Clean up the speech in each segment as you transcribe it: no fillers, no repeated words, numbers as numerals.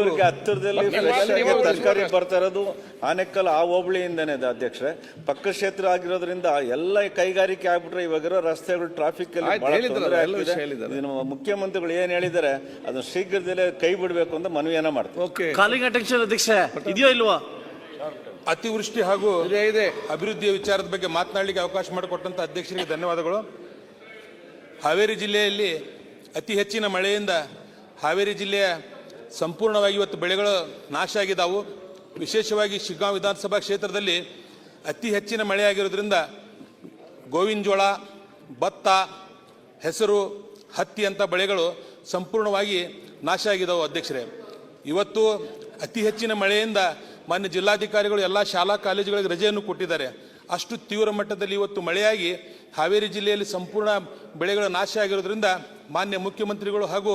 ಇವ್ರಿಗೆ ಹತ್ತಿರದಲ್ಲಿ ತರಕಾರಿ ಬರ್ತಾ ಇರೋದು ಆನೆಕಲ್ ಆ ಹೋಬಳಿಯಿಂದನೇ ಅಧ್ಯಕ್ಷರೇ. ಪಕ್ಕ ಕ್ಷೇತ್ರ ಆಗಿರೋದ್ರಿಂದ ಎಲ್ಲ ಕೈಗಾರಿಕೆ ಆಗ್ಬಿಟ್ರೆ ಇವಾಗಿರೋ ರಸ್ತೆಗಳು ಟ್ರಾಫಿಕ್ ಮುಖ್ಯಮಂತ್ರಿಗಳು ಏನ್ ಹೇಳಿದ್ದಾರೆ ಅದನ್ನ ಶೀಘ್ರದಲ್ಲೇ ಕೈ ಬಿಡಬೇಕು ಅಂತ ಮನವಿಯನ್ನ ಮಾಡ್ತಾರೆ. ಕಾಲಿಂಗ್ ಅಟೆನ್ಷನ್ ಅಧ್ಯಕ್ಷ ಇದೆಯೋ ಇಲ್ವಾ? ಅತಿವೃಷ್ಟಿ ಹಾಗೂ ಅಭಿವೃದ್ಧಿಯ ವಿಚಾರದ ಬಗ್ಗೆ ಮಾತನಾಡಲಿಕ್ಕೆ ಅವಕಾಶ ಮಾಡಿಕೊಟ್ಟಂತ ಅಧ್ಯಕ್ಷರಿಗೆ ಧನ್ಯವಾದಗಳು. ಹಾವೇರಿ ಜಿಲ್ಲೆಯಲ್ಲಿ ಅತಿ ಹೆಚ್ಚಿನ ಮಳೆಯಿಂದ ಹಾವೇರಿ ಜಿಲ್ಲೆಯ ಸಂಪೂರ್ಣವಾಗಿ ಇವತ್ತು ಬೆಳೆಗಳು ನಾಶ ಆಗಿದ್ದಾವು. ವಿಶೇಷವಾಗಿ ಶಿಗ್ಗಾಂವ್ ವಿಧಾನಸಭಾ ಕ್ಷೇತ್ರದಲ್ಲಿ ಅತಿ ಹೆಚ್ಚಿನ ಮಳೆಯಾಗಿರೋದ್ರಿಂದ ಗೋವಿನ ಜೋಳ, ಭತ್ತ, ಹೆಸರು, ಹತ್ತಿ ಅಂತ ಬೆಳೆಗಳು ಸಂಪೂರ್ಣವಾಗಿ ನಾಶ ಆಗಿದ್ದಾವೆ ಅಧ್ಯಕ್ಷರೇ. ಇವತ್ತು ಅತಿ ಹೆಚ್ಚಿನ ಮಳೆಯಿಂದ ಮಾನ್ಯ ಜಿಲ್ಲಾಧಿಕಾರಿಗಳು ಎಲ್ಲ ಶಾಲಾ ಕಾಲೇಜುಗಳಿಗೆ ರಜೆಯನ್ನು ಕೊಟ್ಟಿದ್ದಾರೆ. ಅಷ್ಟು ತೀವ್ರ ಮಟ್ಟದಲ್ಲಿ ಇವತ್ತು ಮಳೆಯಾಗಿ ಹಾವೇರಿ ಜಿಲ್ಲೆಯಲ್ಲಿ ಸಂಪೂರ್ಣ ಬೆಳೆಗಳ ನಾಶ ಆಗಿರೋದ್ರಿಂದ ಮಾನ್ಯ ಮುಖ್ಯಮಂತ್ರಿಗಳು ಹಾಗೂ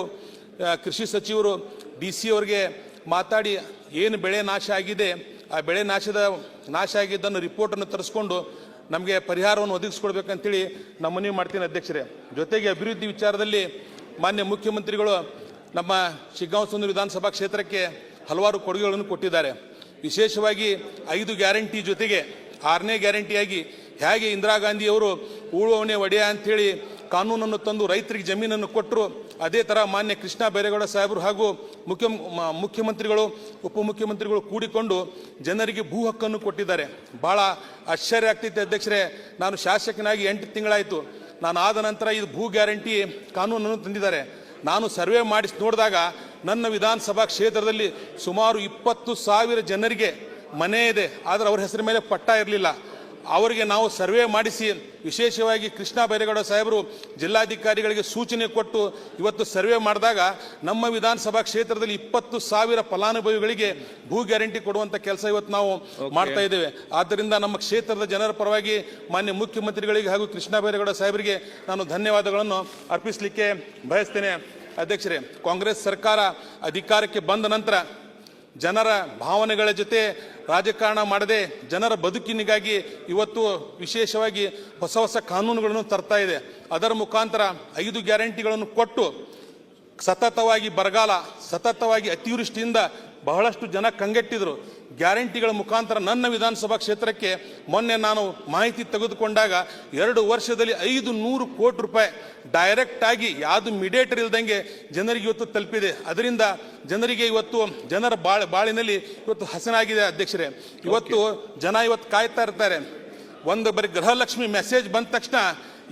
ಕೃಷಿ ಸಚಿವರು DC ಅವರಿಗೆ ಮಾತಾಡಿ ಏನು ಬೆಳೆ ನಾಶ ಆಗಿದೆ ಆ ಬೆಳೆ ನಾಶ ಆಗಿದ್ದನ್ನು ರಿಪೋರ್ಟನ್ನು ತರಿಸ್ಕೊಂಡು ನಮಗೆ ಪರಿಹಾರವನ್ನು ಒದಗಿಸ್ಕೊಡ್ಬೇಕಂತೇಳಿ ನಾನು ಮನವಿ ಮಾಡ್ತೀನಿ ಅಧ್ಯಕ್ಷರೇ. ಜೊತೆಗೆ ಅಭಿವೃದ್ಧಿ ವಿಚಾರದಲ್ಲಿ ಮಾನ್ಯ ಮುಖ್ಯಮಂತ್ರಿಗಳು ನಮ್ಮ ಶಿಗ್ಗಾಂವ್ ಸುಂದರ ವಿಧಾನಸಭಾ ಕ್ಷೇತ್ರಕ್ಕೆ ಹಲವಾರು ಕೊಡುಗೆಗಳನ್ನು ಕೊಟ್ಟಿದ್ದಾರೆ. ವಿಶೇಷವಾಗಿ 5 ಗ್ಯಾರಂಟಿ ಜೊತೆಗೆ 6ನೇ ಗ್ಯಾರಂಟಿಯಾಗಿ ಹೇಗೆ ಇಂದಿರಾ ಗಾಂಧಿಯವರು ಉಳುವವನೇ ಒಡೆಯ ಅಂಥೇಳಿ ಕಾನೂನನ್ನು ತಂದು ರೈತರಿಗೆ ಜಮೀನನ್ನು ಕೊಟ್ಟರು, ಅದೇ ಥರ ಮಾನ್ಯ ಕೃಷ್ಣ ಬೈರೇಗೌಡ ಸಾಹೇಬರು ಹಾಗೂ ಮುಖ್ಯಮಂತ್ರಿಗಳು ಉಪಮುಖ್ಯಮಂತ್ರಿಗಳು ಕೂಡಿಕೊಂಡು ಜನರಿಗೆ ಭೂ ಹಕ್ಕನ್ನು ಕೊಟ್ಟಿದ್ದಾರೆ. ಭಾಳ ಆಶ್ಚರ್ಯ ಆಗ್ತೈತೆ ಅಧ್ಯಕ್ಷರೇ. ನಾನು ಶಾಸಕನಾಗಿ 8 ತಿಂಗಳಾಯಿತು. ನಾನು ಆದ ನಂತರ ಇದು ಭೂ ಗ್ಯಾರಂಟಿ ಕಾನೂನನ್ನು ತಂದಿದ್ದಾರೆ. ನಾನು ಸರ್ವೆ ಮಾಡಿಸಿ ನೋಡಿದಾಗ ನನ್ನ ವಿಧಾನಸಭಾ ಕ್ಷೇತ್ರದಲ್ಲಿ ಸುಮಾರು 20,000 ಜನರಿಗೆ ಮನೆ ಇದೆ, ಆದರೆ ಅವರ ಹೆಸರ ಮೇಲೆ ಪಟ್ಟ ಇರಲಿಲ್ಲ. ಅವರಿಗೆ ನಾವು ಸರ್ವೆ ಮಾಡಿಸಿ ವಿಶೇಷವಾಗಿ ಕೃಷ್ಣ ಬೈರೇಗೌಡ ಸಾಹೇಬರು ಜಿಲ್ಲಾಧಿಕಾರಿಗಳಿಗೆ ಸೂಚನೆ ಕೊಟ್ಟು ಇವತ್ತು ಸರ್ವೆ ಮಾಡಿದಾಗ ನಮ್ಮ ವಿಧಾನಸಭಾ ಕ್ಷೇತ್ರದಲ್ಲಿ 20,000 ಫಲಾನುಭವಿಗಳಿಗೆ ಭೂ ಗ್ಯಾರಂಟಿ ಕೊಡುವಂಥ ಕೆಲಸ ಇವತ್ತು ನಾವು ಮಾಡ್ತಾ ಇದ್ದೇವೆ. ಆದ್ದರಿಂದ ನಮ್ಮ ಕ್ಷೇತ್ರದ ಜನರ ಪರವಾಗಿ ಮಾನ್ಯ ಮುಖ್ಯಮಂತ್ರಿಗಳಿಗೆ ಹಾಗೂ ಕೃಷ್ಣ ಬೈರೇಗೌಡ ಸಾಹೇಬರಿಗೆ ನಾನು ಧನ್ಯವಾದಗಳನ್ನು ಅರ್ಪಿಸಲಿಕ್ಕೆ ಬಯಸ್ತೇನೆ ಅಧ್ಯಕ್ಷರೇ. ಕಾಂಗ್ರೆಸ್ ಸರ್ಕಾರ ಅಧಿಕಾರಕ್ಕೆ ಬಂದ ನಂತರ ಜನರ ಭಾವನೆಗಳ ಜೊತೆ ರಾಜಕಾರಣ ಮಾಡದೆ ಜನರ ಬದುಕಿನಿಗಾಗಿ ಇವತ್ತು ವಿಶೇಷವಾಗಿ ಹೊಸ ಕಾನೂನುಗಳನ್ನು ತರ್ತಾ ಇದೆ. ಅದರ ಮುಖಾಂತರ 5 ಗ್ಯಾರಂಟಿಗಳನ್ನು ಕೊಟ್ಟು ಸತತವಾಗಿ ಬರಗಾಲ, ಸತತವಾಗಿ ಅತಿವೃಷ್ಟಿಯಿಂದ ಬಹಳಷ್ಟು ಜನ ಕಂಗೆಟ್ಟಿದ್ರು. ಗ್ಯಾರಂಟಿಗಳ ಮುಖಾಂತರ ನನ್ನ ವಿಧಾನಸಭಾ ಕ್ಷೇತ್ರಕ್ಕೆ ಮೊನ್ನೆ ನಾನು ಮಾಹಿತಿ ತೆಗೆದುಕೊಂಡಾಗ 2 ವರ್ಷದಲ್ಲಿ 500 ಕೋಟಿ ರೂಪಾಯಿ ಡೈರೆಕ್ಟ್ ಆಗಿ ಯಾವುದು ಮೀಡಿಯೇಟರ್ ಇಲ್ದಂಗೆ ಜನರಿಗೆ ಇವತ್ತು ತಲುಪಿದೆ. ಅದರಿಂದ ಜನರಿಗೆ ಇವತ್ತು ಜನರ ಬಾಳಿನಲ್ಲಿ ಇವತ್ತು ಹಸನಾಗಿದೆ ಅಧ್ಯಕ್ಷರೇ. ಇವತ್ತು ಜನ ಇವತ್ತು ಕಾಯ್ತಾ ಇರ್ತಾರೆ. ಒಂದು ಬರೀ ಗೃಹಲಕ್ಷ್ಮಿ ಮೆಸೇಜ್ ಬಂದ ತಕ್ಷಣ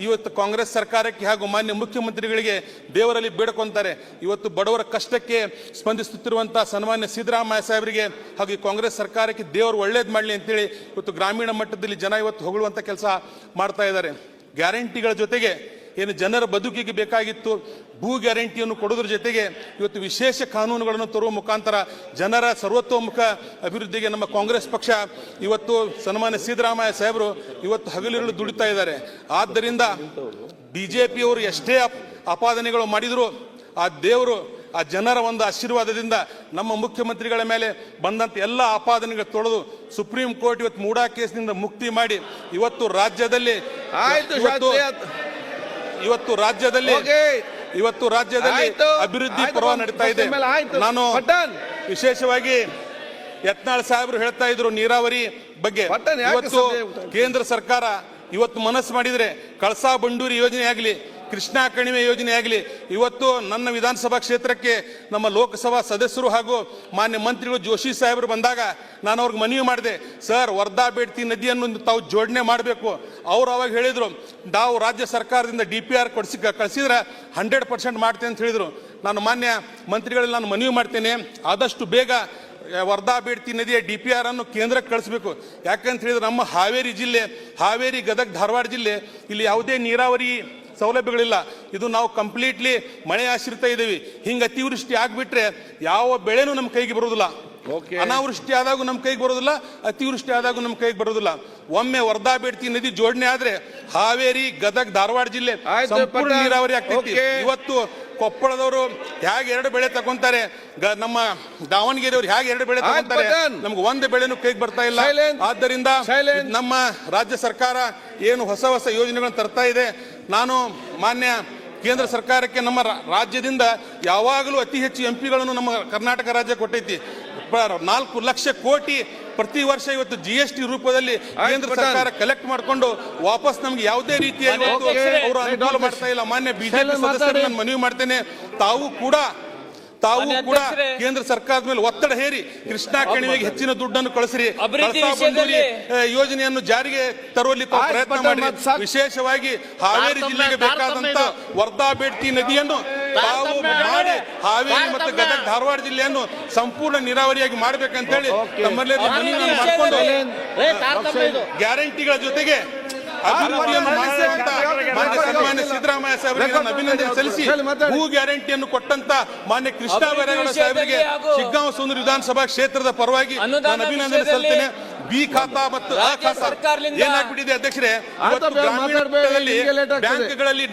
ಇವತ್ತು ಕಾಂಗ್ರೆಸ್ ಸರ್ಕಾರಕ್ಕೆ ಹಾಗೂ ಮಾನ್ಯ ಮುಖ್ಯಮಂತ್ರಿಗಳಿಗೆ ದೇವರಲ್ಲಿ ಬೇಡ್ಕೊಂತಾರೆ. ಇವತ್ತು ಬಡವರ ಕಷ್ಟಕ್ಕೆ ಸ್ಪಂದಿಸುತ್ತಿರುವಂಥ ಸನ್ಮಾನ್ಯ ಸಿದ್ದರಾಮಯ್ಯ ಸಾಹೇಬರಿಗೆ ಹಾಗೂ ಕಾಂಗ್ರೆಸ್ ಸರ್ಕಾರಕ್ಕೆ ದೇವರು ಒಳ್ಳೇದು ಮಾಡಲಿ ಅಂತೇಳಿ ಇವತ್ತು ಗ್ರಾಮೀಣ ಮಟ್ಟದಲ್ಲಿ ಜನ ಇವತ್ತು ಹೊಗಳುವಂಥ ಕೆಲಸ ಮಾಡ್ತಾ ಇದ್ದಾರೆ. ಗ್ಯಾರಂಟಿಗಳ ಜೊತೆಗೆ ಏನು ಜನರ ಬದುಕಿಗೆ ಬೇಕಾಗಿತ್ತು ಭೂ ಗ್ಯಾರಂಟಿಯನ್ನು ಕೊಡೋದ್ರ ಜೊತೆಗೆ ಇವತ್ತು ವಿಶೇಷ ಕಾನೂನುಗಳನ್ನು ತರುವ ಮುಖಾಂತರ ಜನರ ಸರ್ವತೋಮುಖ ಅಭಿವೃದ್ಧಿಗೆ ನಮ್ಮ ಕಾಂಗ್ರೆಸ್ ಪಕ್ಷ ಇವತ್ತು ಸನ್ಮಾನ್ಯ ಸಿದ್ದರಾಮಯ್ಯ ಸಾಹೇಬರು ಇವತ್ತು ಹಗಲಿರುಳು ದುಡಿತಾ ಇದ್ದಾರೆ. ಆದ್ದರಿಂದ ಬಿಜೆಪಿಯವರು ಎಷ್ಟೇ ಅಪಾದನೆಗಳು ಮಾಡಿದ್ರು ಆ ದೇವರು ಆ ಜನರ ಒಂದು ಆಶೀರ್ವಾದದಿಂದ ನಮ್ಮ ಮುಖ್ಯಮಂತ್ರಿಗಳ ಮೇಲೆ ಬಂದಂತ ಎಲ್ಲ ಆಪಾದನೆಗಳು ತೊಳೆದು ಸುಪ್ರೀಂ ಕೋರ್ಟ್ ಇವತ್ತು ಮೂಡಾ ಕೇಸ್ನಿಂದ ಮುಕ್ತಿ ಮಾಡಿ ಇವತ್ತು ರಾಜ್ಯದಲ್ಲಿ ಅಭಿವೃದ್ಧಿ ಪರ್ವ ನಡೀತಾ ಇದೆ. ನಾನು ವಿಶೇಷವಾಗಿ ಯತ್ನಾಳ್ ಸಾಹೇಬರು ಹೇಳ್ತಾ ಇದ್ರು ನೀರಾವರಿ ಬಗ್ಗೆ. ಇವತ್ತು ಕೇಂದ್ರ ಸರ್ಕಾರ ಇವತ್ತು ಮನಸ್ಸು ಮಾಡಿದ್ರೆ ಕಳಸಾ ಬಂಡೂರಿ ಯೋಜನೆ ಆಗಲಿ, ಕೃಷ್ಣಾ ಕಣಿವೆ ಯೋಜನೆ ಆಗಲಿ, ಇವತ್ತು ನನ್ನ ವಿಧಾನಸಭಾ ಕ್ಷೇತ್ರಕ್ಕೆ ನಮ್ಮ ಲೋಕಸಭಾ ಸದಸ್ಯರು ಹಾಗೂ ಮಾನ್ಯ ಮಂತ್ರಿಗಳು ಜೋಶಿ ಸಾಹೇಬರು ಬಂದಾಗ ನಾನು ಅವ್ರಿಗೆ ಮನವಿ ಮಾಡಿದೆ, ಸರ್ ವರ್ಧಾ ಬೇಡ್ತಿ ನದಿಯನ್ನು ತಾವು ಜೋಡಣೆ ಮಾಡಬೇಕು. ಅವ್ರು ಅವಾಗ ಹೇಳಿದರು ನಾವು ರಾಜ್ಯ ಸರ್ಕಾರದಿಂದ DPR ಕಳಿಸಿದ್ರೆ 100% ಮಾಡ್ತೇನೆ ಅಂತ ಹೇಳಿದರು. ನಾನು ಮಾನ್ಯ ಮಂತ್ರಿಗಳಲ್ಲಿ ನಾನು ಮನವಿ ಮಾಡ್ತೇನೆ, ಆದಷ್ಟು ಬೇಗ ವರ್ಧಾ ಬೇಡ್ತಿ ನದಿಯ DPR ಅನ್ನು ಕೇಂದ್ರಕ್ಕೆ ಕಳಿಸಬೇಕು. ಯಾಕಂತ ಹೇಳಿದ್ರೆ ನಮ್ಮ ಹಾವೇರಿ ಜಿಲ್ಲೆ, ಹಾವೇರಿ ಗದಗ ಧಾರವಾಡ ಜಿಲ್ಲೆ, ಇಲ್ಲಿ ಯಾವುದೇ ನೀರಾವರಿ ಸೌಲಭ್ಯಗಳಿಲ್ಲ. ಇದು ನಾವು ಕಂಪ್ಲೀಟ್ಲಿ ಮಳೆ ಆಶ್ರಿತ ಇದ್ದೀವಿ. ಹಿಂಗೆ ಅತಿವೃಷ್ಟಿ ಆಗಿಬಿಟ್ರೆ ಯಾವ ಬೆಳೆನೂ ನಮ್ಮ ಕೈಗೆ ಬರೋದಿಲ್ಲ. ಅನಾವೃಷ್ಟಿ ಆದಾಗೂ ನಮ್ಮ ಕೈಗೆ ಬರೋದಿಲ್ಲ, ಅತಿವೃಷ್ಟಿ ಆದಾಗೂ ನಮ್ಮ ಕೈಗೆ ಬರೋದಿಲ್ಲ. ಒಮ್ಮೆ ವರ್ಧಾ ಬೇಡ್ತಿ ನದಿ ಜೋಡಣೆ ಆದ್ರೆ ಹಾವೇರಿ ಗದಗ ಧಾರವಾಡ ಜಿಲ್ಲೆ ಸಂಪೂರ್ಣ ನೀರಾವರಿ ಆಗ್ತೈತಿ. ಇವತ್ತು ಕೊಪ್ಪಳದವರು ಹೇಗೆ 2 ಬೆಳೆ ತಗೊಂತಾರೆ, ನಮ್ಮ ದಾವಣಗೆರೆಯವರು ಹೇಗೆ 2 ಬೆಳೆ ತಗೊಂತಾರೆ, ನಮ್ಗೆ ಒಂದು ಬೆಳೆನೂ ಕೈಗೆ ಬರ್ತಾ ಇಲ್ಲ. ಆದ್ದರಿಂದ ನಮ್ಮ ರಾಜ್ಯ ಸರ್ಕಾರ ಏನು ಹೊಸ ಯೋಜನೆಗಳನ್ನು ತರ್ತಾ ಇದೆ, ನಾನು ಮಾನ್ಯ ಕೇಂದ್ರ ಸರ್ಕಾರಕ್ಕೆ ನಮ್ಮ ರಾಜ್ಯದಿಂದ ಯಾವಾಗಲೂ ಅತಿ ಹೆಚ್ಚು ಎಂಪಿಗಳನ್ನು ನಮ್ಮ ಕರ್ನಾಟಕ ರಾಜ್ಯ ಕೊಟ್ಟೈತಿ. 4 ಲಕ್ಷ ಕೋಟಿ ಪ್ರತಿ ವರ್ಷ ಇವತ್ತು GST ರೂಪದಲ್ಲಿ ಕೇಂದ್ರ ಸರ್ಕಾರ ಕಲೆಕ್ಟ್ ಮಾಡಿಕೊಂಡು ವಾಪಸ್ ನಮ್ಗೆ ಯಾವುದೇ ರೀತಿಯ ಅವರು ಅನುಕೂಲ ಮಾಡ್ತಾ ಇಲ್ಲ. ಮಾನ್ಯ ಬಿಜೆಪಿ ಸದಸ್ಯರು ನಾನು ಮನವಿ ಮಾಡ್ತೇನೆ, ತಾವು ಕೂಡ ಕೇಂದ್ರ ಸರ್ಕಾರದ ಮೇಲೆ ಒತ್ತಡ ಹೇರಿ ಕೃಷ್ಣಾ ಕಣಿವೆಗೆ ಹೆಚ್ಚಿನ ದುಡ್ಡನ್ನು ಕಳಿಸ್ರಿ, ಯೋಜನೆಯನ್ನು ಜಾರಿಗೆ ತರುವಲ್ಲಿ ತಾವು ಪ್ರಯತ್ನ ಮಾಡಿ. ವಿಶೇಷವಾಗಿ ಹಾವೇರಿ ಜಿಲ್ಲೆಗೆ ಬೇಕಾದಂತ ವರ್ಧಾ ಬೇಡ್ತಿ ನದಿಯನ್ನು ತಾವು ಮಾಡಿ ಹಾವೇರಿ ಮತ್ತು ಗದಗ ಧಾರವಾಡ ಜಿಲ್ಲೆಯನ್ನು ಸಂಪೂರ್ಣ ನೀರಾವರಿಯಾಗಿ ಮಾಡಬೇಕಂತ ಹೇಳಿ ತಮ್ಮಲ್ಲಿ ಮನವಿಯನ್ನು ಮಾಡಿಕೊಂಡು ಗ್ಯಾರಂಟಿಗಳ ಜೊತೆಗೆ ಅಭಿವೃದ್ಧಿಯನ್ನು ಮಾಡುವಂತ ಮಾನ್ಯ ಸನ್ಮಾನ್ಯ ಸಿದ್ದರಾಮಯ್ಯ ಸಾಹೇಬರಿಗೆ ನಾನು ಅಭಿನಂದನೆ ಸಲ್ಲಿಸಿ, ಭೂ ಗ್ಯಾರಂಟಿಯನ್ನು ಕೊಟ್ಟಂತ ಮಾನ್ಯ ಕೃಷ್ಣ ಬೈರೇಗೌಡ ಸಾಹೇಬರಿಗೆ ಶಿಗ್ಗಾಂವ ಸುಂದರ ವಿಧಾನಸಭಾ ಕ್ಷೇತ್ರದ ಪರವಾಗಿ ನಾನು ಅಭಿನಂದನೆ ಸಲ್ಲಿಸ್ತೇನೆ. ಬಿ ಖಾತಾ ಮತ್ತು ಅ ಖಾತಾ ಏನಾಗ್ಬಿಟ್ಟಿದೆ ಅಧ್ಯಕ್ಷರೇ, ಇವತ್ತು ಗ್ರಾಮೀಣ ಭಾಗದಲ್ಲಿ ಬ್ಯಾಂಕ್ಗಳಲ್ಲಿ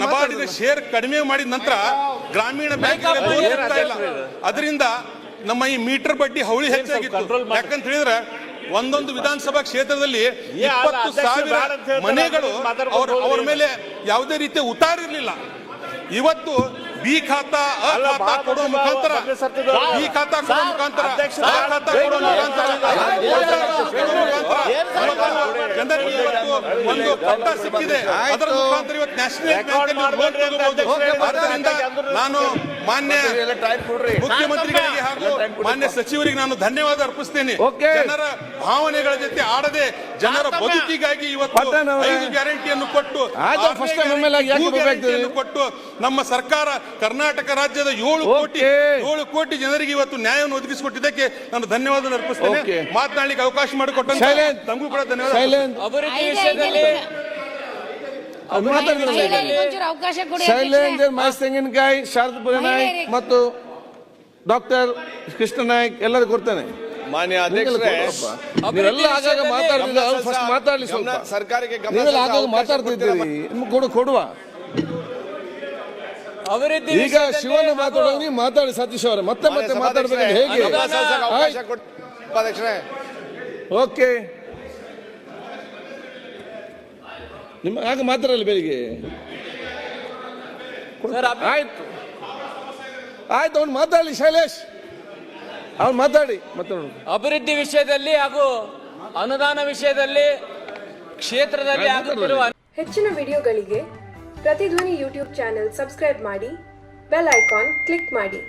ನಬಾರ್ಡ್ ಶೇರ್ ಕಡಿಮೆ ಮಾಡಿದ ನಂತರ ಗ್ರಾಮೀಣ ಬ್ಯಾಂಕ್ಗಳಲ್ಲಿ ಲೋನ್ ಸಿಗ್ತಾ ಇಲ್ಲ. ಅದರಿಂದ ನಮ್ಮ ಈ ಮೀಟರ್ ಬಡ್ಡಿ ಹವಳಿ ಹೆಚ್ಚಾಗಿತ್ತು. ಯಾಕಂತ ಹೇಳಿದ್ರೆ ಒಂದೊಂದು ವಿಧಾನಸಭಾ ಕ್ಷೇತ್ರದಲ್ಲಿ 20,000 ಮನೆಗಳು ಅವರ ಮೇಲೆ ಯಾವುದೇ ರೀತಿಯ ಉತ್ತಾರ ಇರಲಿಲ್ಲ. ಇವತ್ತು ಬಿ ಖಾತಾ ಅ ಖಾತಾ ಕೊಡುವ ಮುಖಾಂತರ ಜನರಿಗೆ ಒಂದು ಪಟ್ಟ ಸಿಕ್ಕಿದೆ. ಅದರ ಮುಖಾಂತರ ಇವತ್ತು ನ್ಯಾಷನಲ್ ಬ್ಯಾಂಕ್. ಆದ್ದರಿಂದ ನಾನು ಮಾನ್ಯ ಮುಖ್ಯಮಂತ್ರಿಗಳಿಗೆ ಹಾಗೂ ಮಾನ್ಯ ಸಚಿವರಿಗೆ ನಾನು ಧನ್ಯವಾದ ಅರ್ಪಿಸ್ತೇನೆ. ಜನರ ಭಾವನೆಗಳ ಜೊತೆ ಆಡದೆ ಜನರ ಬದುಕಿಗಾಗಿ ಇವತ್ತು 5 ಗ್ಯಾರಂಟಿಯನ್ನು ಕೊಟ್ಟು ಕೊಟ್ಟು ನಮ್ಮ ಸರ್ಕಾರ ಕರ್ನಾಟಕ ರಾಜ್ಯದ 7 ಕೋಟಿ ಜನರಿಗೆ ಇವತ್ತು ನ್ಯಾಯವನ್ನು ಒದಗಿಸಿಕೊಟ್ಟಿದ್ದಕ್ಕೆ ನಾನು ಧನ್ಯವಾದ ಅರ್ಪಿಸ್ತೇನೆ. ಮಾತನಾಡಲಿಕ್ಕೆ ಅವಕಾಶ ಮಾಡಿಕೊಟ್ಟಂತ ತಮಗೂ ಕೂಡ ಧನ್ಯವಾದ. ಶೈಲೇಂದ್ರ ಮಾಸ್ತೆಂಗಿನಕಾಯಿ, ಶಾರದಪುರ ನಾಯ್ಕ್ ಮತ್ತು ಡಾಕ್ಟರ್ ಕೃಷ್ಣ ನಾಯ್ಕ್ ಎಲ್ಲರೂ ಕೊಡ್ತೇನೆ. ಮಾನ್ಯ ಅಧ್ಯಕ್ಷರೇ, ನೀವೆಲ್ಲ ಆಗಾಗ ಮಾತಾಡ್ತಿದ್ದೀರಿ, ಫಸ್ಟ್ ಮಾತಾಡ್ಲಿ ಸ್ವಲ್ಪ. ಸರ್ಕಾರಕ್ಕೆ ನೀವೆಲ್ಲ ಆಗಾಗ ಮಾತಾಡ್ತಿದ್ದೀರಿ, ಕೊಡುವ. ಈಗ ಶಿವಣ್ಣ ಮಾತಾಡೋದು ನೀವು ಮಾತಾಡಿ ಸತೀಶ್ ಅವರೇ, ಮತ್ತೆ ಮಾತಾಡ್ಬೇಕು ಹೇಗೆ? ಓಕೆ, ನಿಮ್ಮ ಆಗ ಮಾತಾಡಲ್ಲ ಬೆಳಿಗ್ಗೆ. ಆಯ್ತು ಅವ್ನು ಮಾತಾಡಲಿ, ಶೈಲೇಶ್ ಅವ್ನು ಮಾತಾಡಿ. ಅಭಿವೃದ್ಧಿ ವಿಷಯದಲ್ಲಿ ಹಾಗೂ ಅನುದಾನ ವಿಷಯದಲ್ಲಿ ಕ್ಷೇತ್ರದಲ್ಲಿ ಆಗುತ್ತಿರುವ ಹೆಚ್ಚಿನ ವಿಡಿಯೋಗಳಿಗೆ ಪ್ರತಿಧ್ವನಿ ಯೂಟ್ಯೂಬ್ ಚಾನೆಲ್ ಸಬ್ಸ್ಕ್ರೈಬ್ ಮಾಡಿ, ಬೆಲ್ ಐಕಾನ್ ಕ್ಲಿಕ್ ಮಾಡಿ.